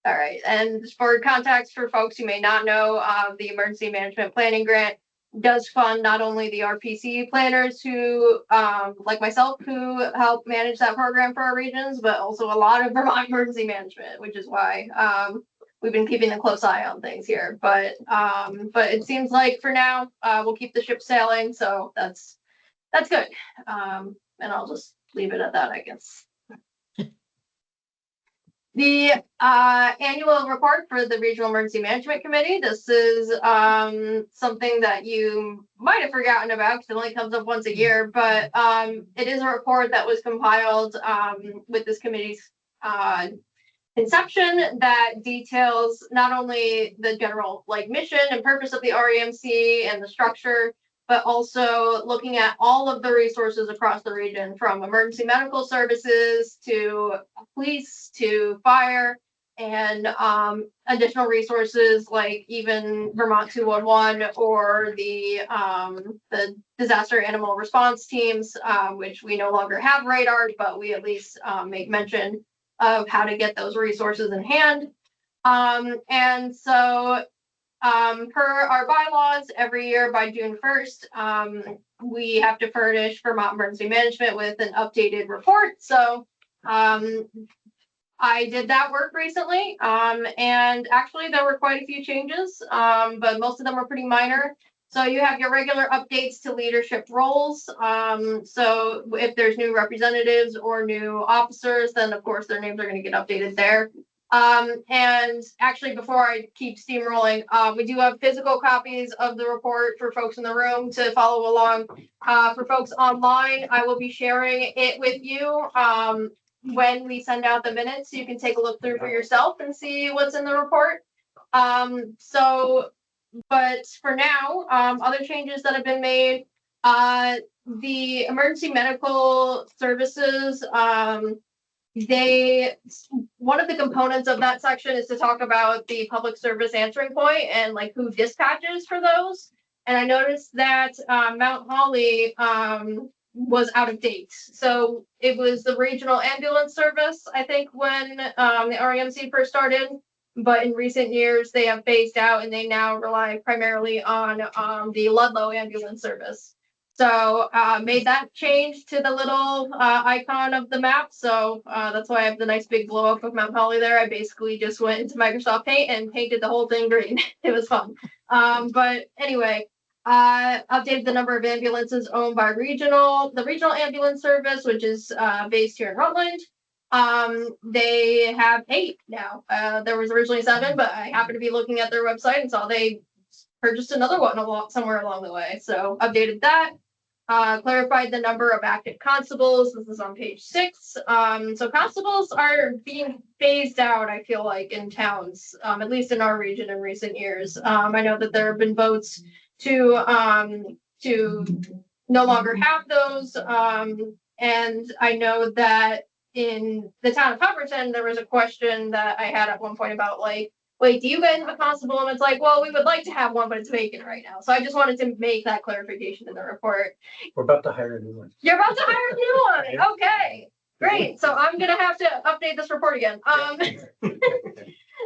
All right, and for context for folks who may not know, the Emergency Management Planning Grant does fund not only the RPC planners who, like myself, who help manage that program for our regions, but also a lot of Vermont Emergency Management, which is why we've been keeping a close eye on things here. But it seems like for now, we'll keep the ship sailing, so that's good. And I'll just leave it at that, I guess. The annual report for the Regional Emergency Management Committee. This is something that you might have forgotten about because it only comes up once a year, but it is a report that was compiled with this committee's inception that details not only the general mission and purpose of the REMC and the structure, but also looking at all of the resources across the region, from emergency medical services to police to fire, and additional resources like even Vermont 211 or the disaster animal response teams, which we no longer have radar, but we at least make mention of how to get those resources in hand. And so per our bylaws, every year by June 1st, we have to furnish Vermont Emergency Management with an updated report. So I did that work recently, and actually there were quite a few changes, but most of them were pretty minor. So you have your regular updates to leadership roles. So if there's new representatives or new officers, then of course their names are going to get updated there. And actually, before I keep steamrolling, we do have physical copies of the report for folks in the room to follow along. For folks online, I will be sharing it with you when we send out the minutes, so you can take a look through for yourself and see what's in the report. But for now, other changes that have been made, the emergency medical services, one of the components of that section is to talk about the public service answering point and who dispatches for those. And I noticed that Mount Holly was out of date. So it was the regional ambulance service, I think, when the REMC first started. But in recent years, they have phased out and they now rely primarily on the Ludlow ambulance service. So made that change to the little icon of the map. So that's why I have the nice big blow up of Mount Holly there. I basically just went into Microsoft Paint and painted the whole thing green. It was fun. But anyway, updated the number of ambulances owned by the regional ambulance service, which is based here in Rutland. They have 8 now. There was originally 7, but I happened to be looking at their website and saw they purchased another one somewhere along the way. So updated that. Clarified the number of active constables. This is on page 6. So constables are being phased out, I feel like, in towns, at least in our region in recent years. I know that there have been votes to no longer have those. And I know that in the town of Pemberton, there was a question that I had at one point about like, wait, do you guys have a constable? And it's like, well, we would like to have one, but it's vacant right now. So I just wanted to make that clarification in the report. We're about to hire a new one. You're about to hire a new one. Okay, great. So I'm gonna have to update this report again.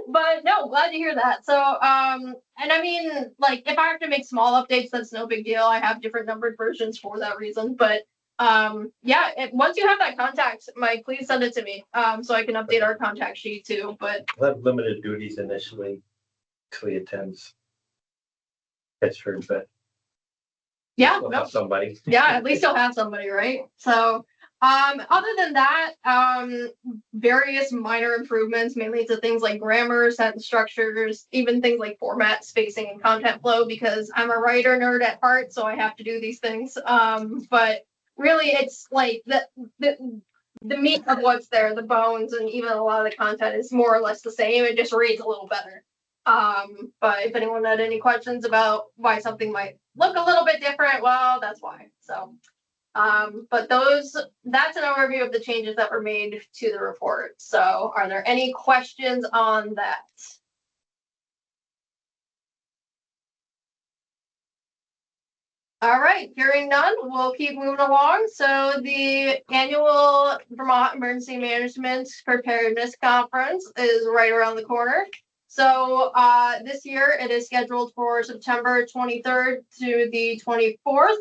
But no, glad to hear that. So, and I mean, like, if I have to make small updates, that's no big deal. I have different numbered versions for that reason. But, yeah, once you have that contact, Mike, please send it to me, so I can update our contact sheet too. But We'll have limited duties initially till he attends Pittsburgh, but yeah, we'll no, have somebody. yeah, at least you'll have somebody, right? So, other than that, various minor improvements, mainly to things like grammar, sentence structures, even things like format, spacing, and content flow, because I'm a writer nerd at heart, so I have to do these things. But really, it's like the meat of what's there, the bones, and even a lot of the content is more or less the same. It just reads a little better. But if anyone had any questions about why something might look a little bit different, well, that's why. So. But that's an overview of the changes that were made to the report. So are there any questions on that? All right, hearing none, we'll keep moving along. So the annual Vermont Emergency Management Preparedness Conference is right around the corner. So this year it is scheduled for September 23rd to the 24th.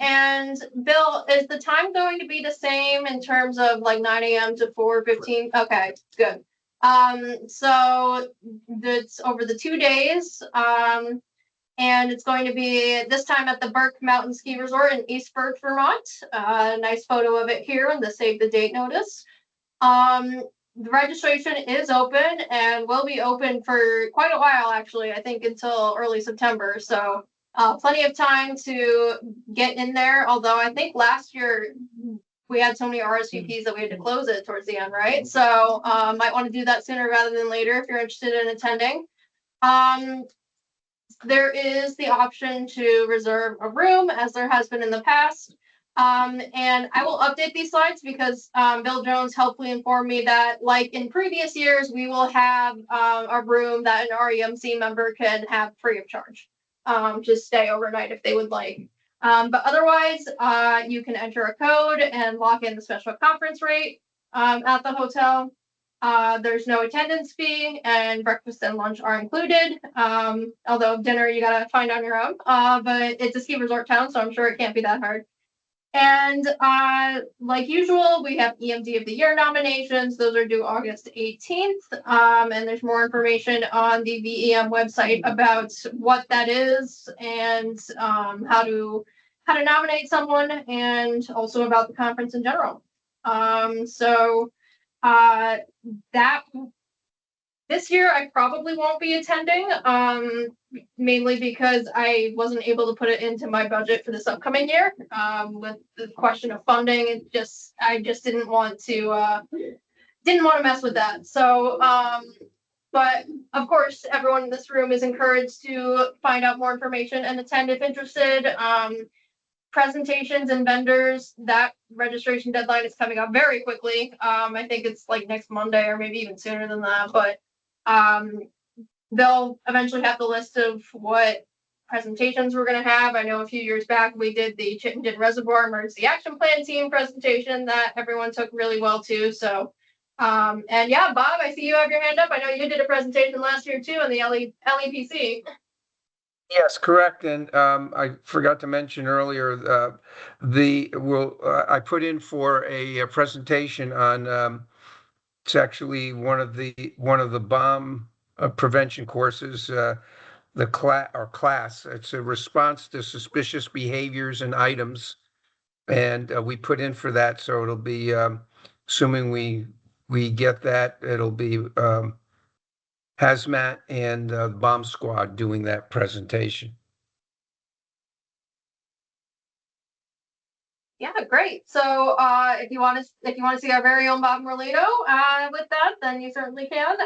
And Bill, is the time going to be the same in terms of like 9 a.m. to 4:15? Okay, good. So it's over the 2 days. And it's going to be this time at the Burke Mountain Ski Resort in East Burke, Vermont. Nice photo of it here in the save the date notice. The registration is open and will be open for quite a while, actually, I think until early September. So plenty of time to get in there, although I think last year we had so many RSVPs that we had to close it towards the end, right? So might want to do that sooner rather than later if you're interested in attending. There is the option to reserve a room, as there has been in the past. And I will update these slides because Bill Jones helpfully informed me that, like in previous years, we will have a room that an REMC member can have free of charge. Just stay overnight if they would like. But otherwise, you can enter a code and lock in the special conference rate at the hotel. There's no attendance fee and breakfast and lunch are included. Although dinner you gotta find on your own. But it's a ski resort town, so I'm sure it can't be that hard. And like usual, we have EMD of the Year nominations. Those are due August 18th. And there's more information on the VEM website about what that is and how to nominate someone, and also about the conference in general. That this year I probably won't be attending, mainly because I wasn't able to put it into my budget for this upcoming year. With the question of funding, I just didn't want to mess with that. So, but of course, everyone in this room is encouraged to find out more information and attend if interested. Presentations and vendors, that registration deadline is coming up very quickly. I think it's like next Monday or maybe even sooner than that, but they'll eventually have the list of what presentations we're going to have. I know a few years back we did the Chittenden Reservoir Emergency Action Plan team presentation that everyone took really well too. So, and yeah, Bob, I see you have your hand up. I know you did a presentation last year too in the LEPC. Yes, correct. And I forgot to mention earlier, I put in for a presentation on it's actually one of the bomb prevention courses, the class. It's a response to suspicious behaviors and items, and we put in for that. So it'll be, assuming we get that, it'll be Hazmat and Bomb Squad doing that presentation. Yeah, great. So if you want to see our very own Bob Merlito with that, then you certainly can.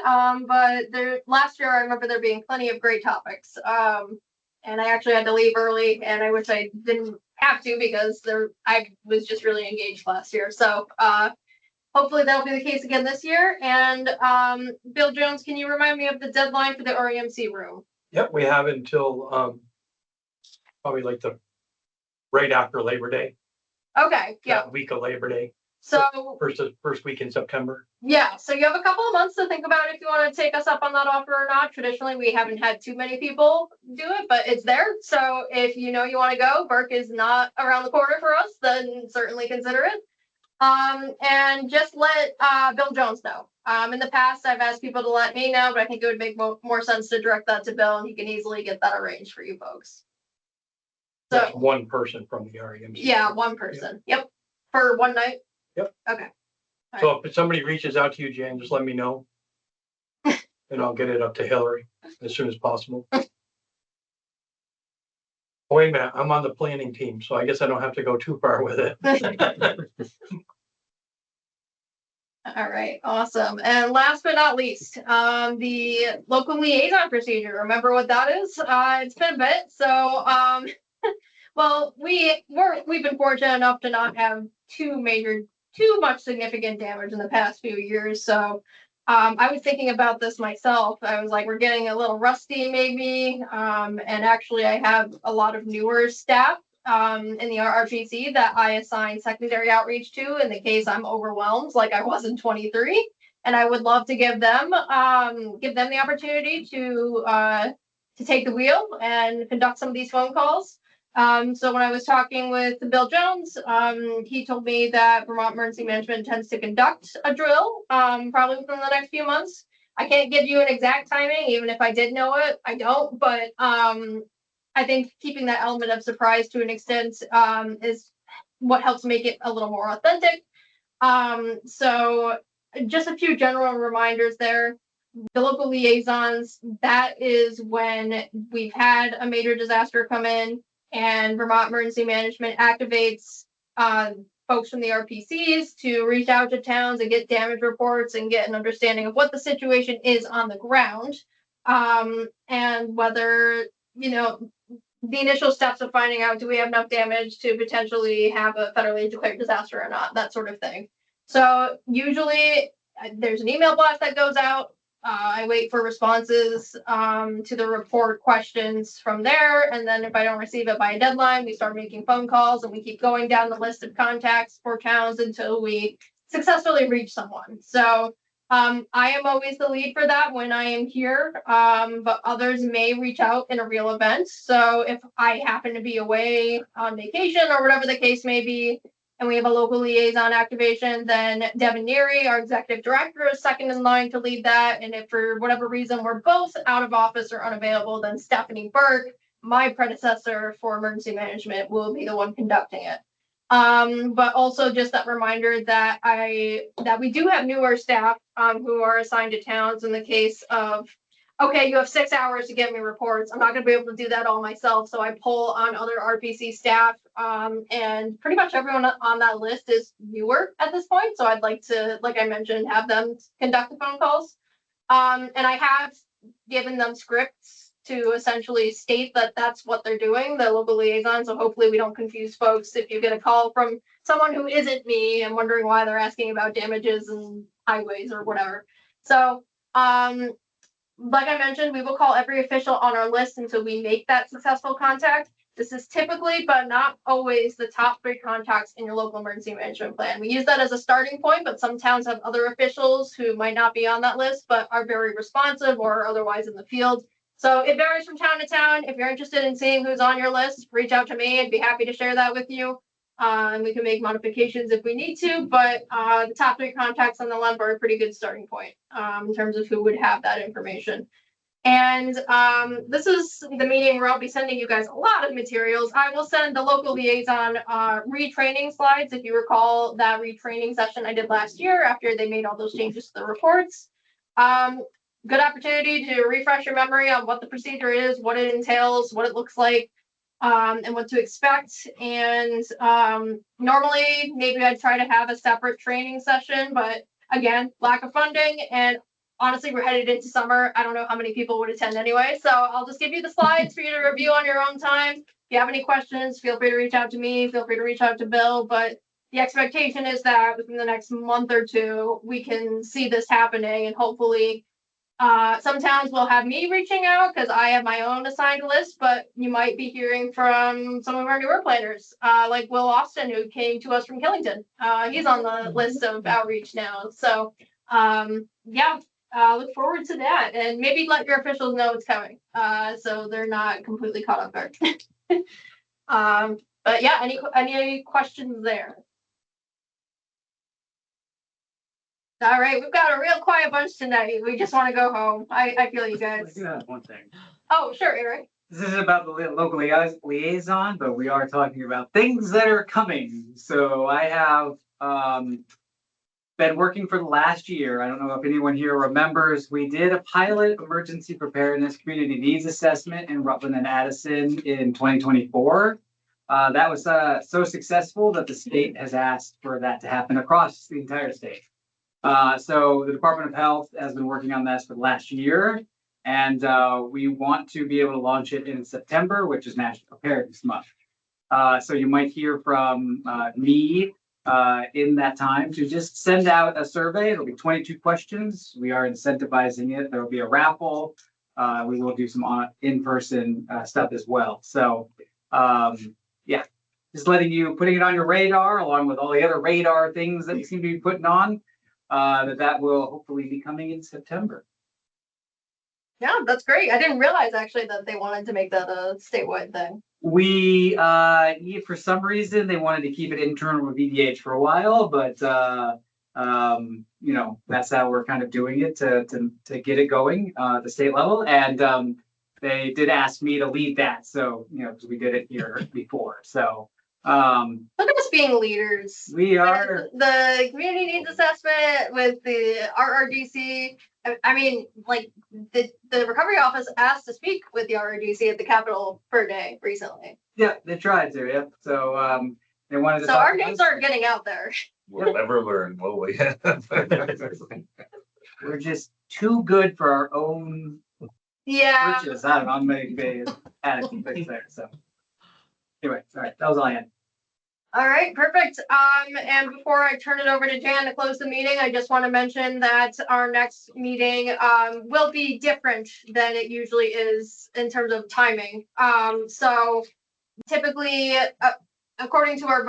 But last year I remember there being plenty of great topics. And I actually had to leave early, and I wish I didn't have to because I was just really engaged last year. So hopefully that'll be the case again this year. And Bill Jones, can you remind me of the deadline for the REMC room? Yep, we have until, probably like right after Labor Day, Okay, yeah. that week of Labor Day, So first week in September. yeah, so you have a couple of months to think about if you want to take us up on that offer or not. Traditionally, we haven't had too many people do it, but it's there. So if you know you want to go, Burke is not around the corner for us, then certainly consider it. And just let Bill Jones know. In the past, I've asked people to let me know, but I think it would make more sense to direct that to Bill, and he can easily get that arranged for you folks. That's So one person from the REMC. yeah, one person. Yep, for one night. Yep. Okay. So if somebody reaches out to you, Jan, just let me know. And I'll get it up to Hillary as soon as possible. Oh, wait a minute, I'm on the planning team, so I guess I don't have to go too far with it. All right, awesome. And last but not least, the local liaison procedure. Remember what that is? It's been a bit. So, well, we've been fortunate enough to not have too much significant damage in the past few years. So, I was thinking about this myself. I was like, we're getting a little rusty maybe. And actually I have a lot of newer staff in the RRPC that I assign secondary outreach to in the case I'm overwhelmed like I was in 23. And I would love to give them the opportunity to take the wheel and conduct some of these phone calls. So when I was talking with Bill Jones, he told me that Vermont Emergency Management intends to conduct a drill, probably within the next few months. I can't give you an exact timing, even if I did know it, I don't, but, I think keeping that element of surprise to an extent, is what helps make it a little more authentic. So just a few general reminders there. The local liaisons, that is when we've had a major disaster come in and Vermont Emergency Management activates folks from the RPCs to reach out to towns and get damage reports and get an understanding of what the situation is on the ground. And whether, the initial steps of finding out, do we have enough damage to potentially have a federally declared disaster or not, that sort of thing. So usually there's an email blast that goes out. I wait for responses to the report questions from there. And then if I don't receive it by a deadline, we start making phone calls and we keep going down the list of contacts for towns until we successfully reach someone. So I am always the lead for that when I am here, but others may reach out in a real event. So if I happen to be away on vacation or whatever the case may be, and we have a local liaison activation, then Devin Neary, our executive director, is second in line to lead that. And if for whatever reason we're both out of office or unavailable, then Stephanie Burke, my predecessor for emergency management, will be the one conducting it. But also just that reminder that we do have newer staff who are assigned to towns in the case of, okay, you have 6 hours to get me reports. I'm not gonna be able to do that all myself. So I pull on other RPC staff. And pretty much everyone on that list is newer at this point. So I'd like to, like I mentioned, have them conduct the phone calls. And I have given them scripts to essentially state that that's what they're doing, the local liaison. So hopefully we don't confuse folks if you get a call from someone who isn't me and wondering why they're asking about damages and highways or whatever. So, like I mentioned, we will call every official on our list until we make that successful contact. This is typically, but not always, the top 3 contacts in your local emergency management plan. We use that as a starting point, but some towns have other officials who might not be on that list, but are very responsive or otherwise in the field. So it varies from town to town. If you're interested in seeing who's on your list, reach out to me. I'd be happy to share that with you. And we can make modifications if we need to, but the top 3 contacts on the lump are a pretty good starting point in terms of who would have that information. And this is the meeting where I'll be sending you guys a lot of materials. I will send the local liaison retraining slides. If you recall that retraining session I did last year after they made all those changes to the reports. Good opportunity to refresh your memory on what the procedure is, what it entails, what it looks like, and what to expect. And normally maybe I'd try to have a separate training session, but again, lack of funding, and honestly, we're headed into summer. I don't know how many people would attend anyway. So I'll just give you the slides for you to review on your own time. If you have any questions, feel free to reach out to me. Feel free to reach out to Bill. But the expectation is that within the next month or two, we can see this happening and hopefully some towns will have me reaching out because I have my own assigned list, but you might be hearing from some of our newer planners, like Will Austin, who came to us from Killington. He's on the list of outreach now. So, yeah, look forward to that, and maybe let your officials know it's coming, so they're not completely caught off guard. But yeah, any questions there? All right, we've got a real quiet bunch tonight. We just want to go home. I feel you I guys. do have one thing. Oh, sure, Eric. This isn't about the local liaison, but we are talking about things that are coming. So I have been working for the last year. I don't know if anyone here remembers, we did a pilot emergency preparedness community needs assessment in Rutland and Addison in 2024. That was so successful that the state has asked for that to happen across the entire state. So the Department of Health has been working on this for the last year, and we want to be able to launch it in September, which is National Preparedness Month. So you might hear from me in that time to just send out a survey. It'll be 22 questions. We are incentivizing it. There will be a raffle. We will do some in-person stuff as well. So yeah, just putting it on your radar along with all the other radar things that you seem to be putting on. That will hopefully be coming in September. Yeah, that's great. I didn't realize actually that they wanted to make that a statewide thing. We, for some reason, they wanted to keep it internal with VDH for a while, but, that's how we're kind of doing it to get it going, at the state level. And, they did ask me to lead that. So, because we did it here before. So, look at us being leaders. We are. The community needs assessment with the RRDC. I mean, like the recovery office asked to speak with the RRDC at the Capitol per day recently. Yeah, they tried to. Yep. So they wanted to. So our names are getting out there. We'll never learn, will we? We're just too good for our own Yeah. riches. I don't know. I'm maybe add a few things there. So anyway, all right, that was all I had. All right, perfect. And before I turn it over to Jan to close the meeting, I just want to mention that our next meeting will be different than it usually is in terms of timing. So typically, according to our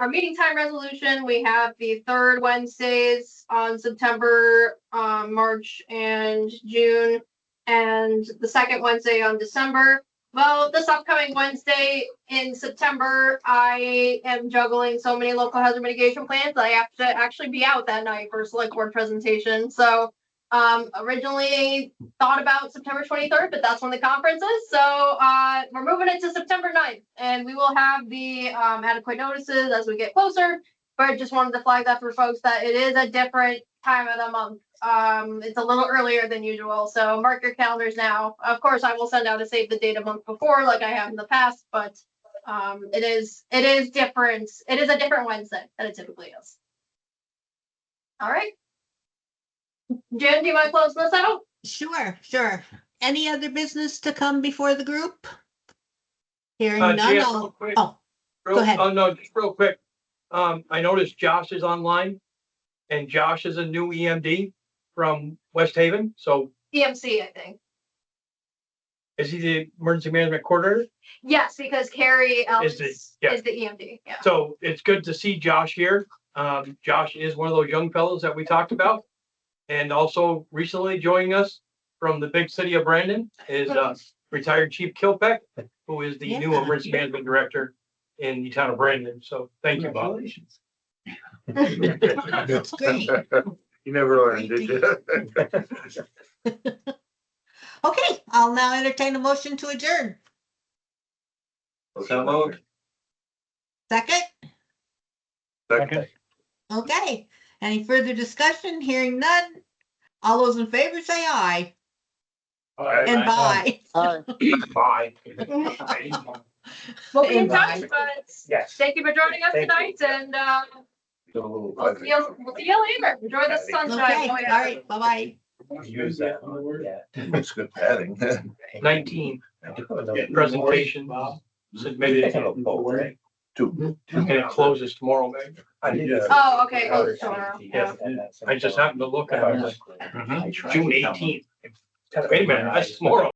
meeting time resolution, we have the third Wednesdays on September, March, and June, and the second Wednesday on December. Well, this upcoming Wednesday in September, I am juggling so many local hazard mitigation plans. I have to actually be out that night for a select board presentation. So originally thought about September 23rd, but that's when the conference is. So we're moving it to September 9th, and we will have the adequate notices as we get closer. But I just wanted to flag that for folks that it is a different time of the month. It's a little earlier than usual, so mark your calendars now. Of course, I will send out a save the date a month before, like I have in the past, but it is different. It is a different Wednesday than it typically is. All right. Jen, do you mind closing this out? Sure. Any other business to come before the group? Hearing none. Jan, real quick. Go ahead. Oh, no, just real quick. I noticed Josh is online, and Josh is a new EMD from West Haven. So EMC, I think. is he the emergency management coordinator? Yes, because Carrie Ellis Is is the- the EMD. Yeah. So it's good to see Josh here. Josh is one of those young fellows that we talked about. And also recently joining us from the big city of Brandon is retired Chief Kilpeck, who is the new Yeah. emergency management director in the town of Brandon. So thank you, Bob. That's great. You never learned, did you? Okay, I'll now entertain a motion to adjourn. So moved. Second? Second. Okay. Any further discussion? Hearing none. All those in favor say aye. And bye. Bye. We'll be in And touch, bye. but Yes. thank you for joining us Thank you. tonight, and we'll see you later. Enjoy the Okay, sunshine. all right, bye-bye. Use that one. Yeah. It's good padding. 19 presentation submitted. Two. And it closes tomorrow, Meg. Oh, okay, close tomorrow. Yeah. I just happened to look at it, I was like, June 18th. Wait a minute, that's tomorrow.